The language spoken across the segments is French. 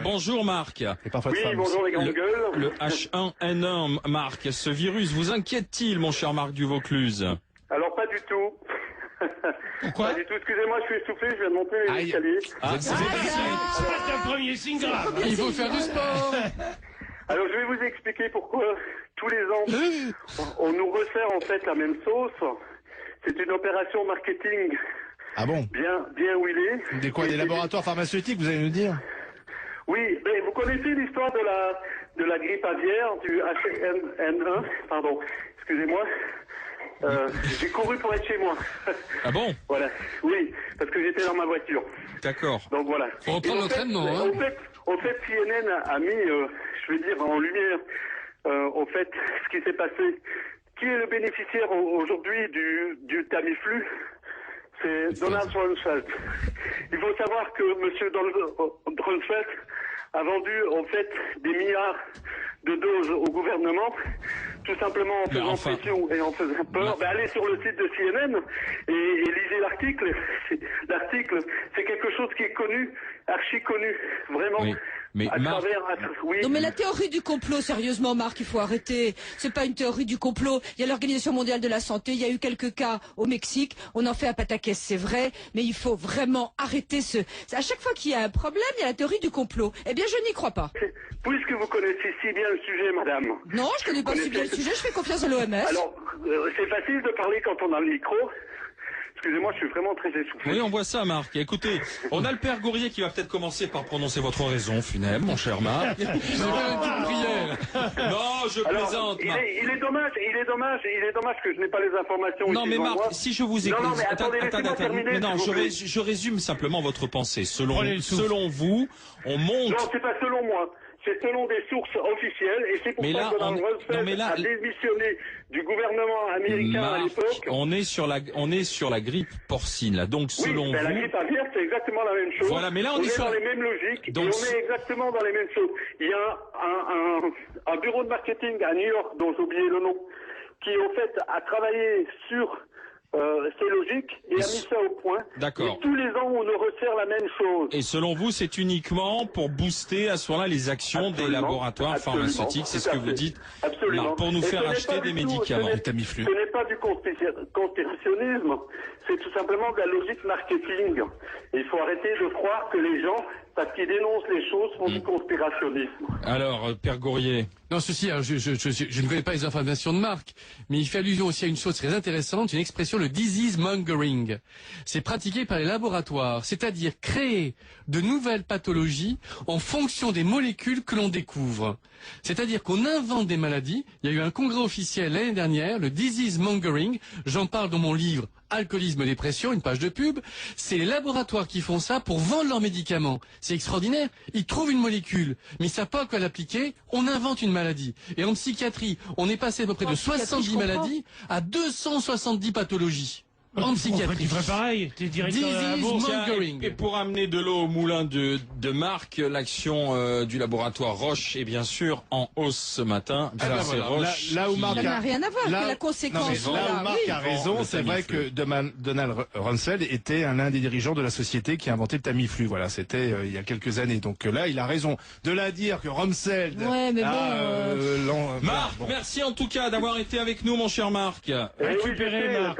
Bonjour Marc. Et parfois Oui, bonjour les grandes gueules. Le H1N1, Marc, ce virus vous inquiète-t-il, mon cher Marc du Vaucluse? Alors pas du tout. Pourquoi? Pas du tout, excusez-moi, je suis essoufflé, je viens de monter les escaliers. C'est un premier signe grave. Il faut faire du sport. Alors je vais vous expliquer pourquoi tous les ans on nous resserre en fait la même sauce. C'est une opération marketing Ah bon? bien huilée. Des quoi? Des laboratoires pharmaceutiques, vous allez nous dire? Oui, mais vous connaissez l'histoire de la grippe aviaire, du H1N1, pardon, excusez-moi. J'ai couru pour être chez moi. Ah bon? Voilà, oui, parce que j'étais dans ma voiture. D'accord. Donc voilà. Faut reprendre Et l'entraînement, hein. En fait, CNN a mis, je veux dire, en lumière, en fait, ce qui s'est passé. Qui est le bénéficiaire aujourd'hui du Tamiflu? C'est Donald Rumsfeld. Il faut savoir que M. Rumsfeld a vendu en fait des milliards de doses au gouvernement, tout simplement en faisant pression et en faisant peur. Allez sur le site de CNN et lisez l'article. L'article, c'est quelque chose qui est connu, archi connu, vraiment. Oui. Mais Marc... oui. Non mais la théorie du complot, sérieusement Marc, il faut arrêter. C'est pas une théorie du complot. Il y a l'Organisation mondiale de la santé, il y a eu quelques cas au Mexique, on en fait à pataquès, c'est vrai, mais il faut vraiment arrêter à chaque fois qu'il y a un problème, il y a la théorie du complot. Eh bien je n'y crois pas. Puisque vous connaissez si bien le sujet, madame. Non, je connais pas si bien le sujet, je fais confiance à l'OMS. Alors, c'est facile de parler quand on a le micro. Excusez-moi, je suis vraiment très essoufflé. Oui, on voit ça, Marc. Écoutez, on a le père Gourrier qui va peut-être commencer par prononcer votre raison funèbre, mon cher Marc. Je vais faire une petite prière. Non, je plaisante, Marc. Il est dommage que je n'ai pas les informations. Non, mais Marc, moi. si je vous écoute... Non, mais attendez, laissez-moi terminer, mais non, s'il vous plaît. je résume simplement votre pensée. Selon vous, on monte... Non, c'est pas selon moi. C'est selon des sources officielles et c'est pour ça que Donald Rumsfeld a démissionné du gouvernement américain à l'époque. On est sur la grippe porcine là. Donc selon vous, la grippe aviaire c'est exactement la même chose. Voilà, mais là on est dans les mêmes logiques. Donc, et on est exactement dans les mêmes choses. Il y a un bureau de marketing à New York dont j'ai oublié le nom, qui en fait a travaillé sur c'est logique et a mis ça au point. D'accord. Et tous les ans, on nous resserre la même chose. Et selon vous, c'est uniquement pour booster à ce moment-là les actions des laboratoires pharmaceutiques, c'est ce que vous dites. Absolument. Pour nous faire acheter des médicaments. Ce n'est pas du conspirationnisme, c'est tout simplement de la logique marketing. Et il faut arrêter de croire que les gens, parce qu'ils dénoncent les choses, font du conspirationnisme. Alors, Père Gourrier. Non, ceci, alors, je ne connais pas les informations de Marc, mais il fait allusion aussi à une chose très intéressante, une expression, le disease mongering. C'est pratiqué par les laboratoires, c'est-à-dire créer de nouvelles pathologies en fonction des molécules que l'on découvre. C'est-à-dire qu'on invente des maladies. Il y a eu un congrès officiel l'année dernière, le disease mongering. J'en parle dans mon livre Alcoolisme, dépression, une page de pub. C'est les laboratoires qui font ça pour vendre leurs médicaments. C'est extraordinaire. Ils trouvent une molécule, mais ils savent pas à quoi l'appliquer. On invente une maladie. Et en psychiatrie, on est passé à peu près de 70 maladies à 270 pathologies. En psychiatrie. Tu ferais pareil, t'es directeur de la bourse. Et pour amener de l'eau au moulin de Marc, l'action du laboratoire Roche est bien sûr en hausse ce matin. C'est Roche. Là où Marc Ça n'a rien à voir avec la conséquence. Là où Marc a raison, c'est vrai que Donald Rumsfeld était l'un des dirigeants de la société qui a inventé le Tamiflu. Voilà, c'était il y a quelques années. Donc là, il a raison de la dire que Rumsfeld. Ouais, mais Marc, merci en tout cas d'avoir été avec nous, mon cher Marc. Oui, je sais,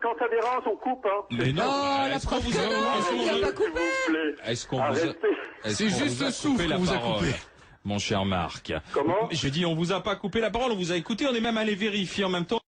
quand ça dérange, on coupe. Hein. Mais non, la preuve que non, il n'a pas coupé. Est-ce qu'on vous a... C'est juste le souffle qu'on vous a coupé. Mon cher Marc. Comment? Je dis, on vous a pas coupé la parole, on vous a écouté, on est même allé vérifier en même temps.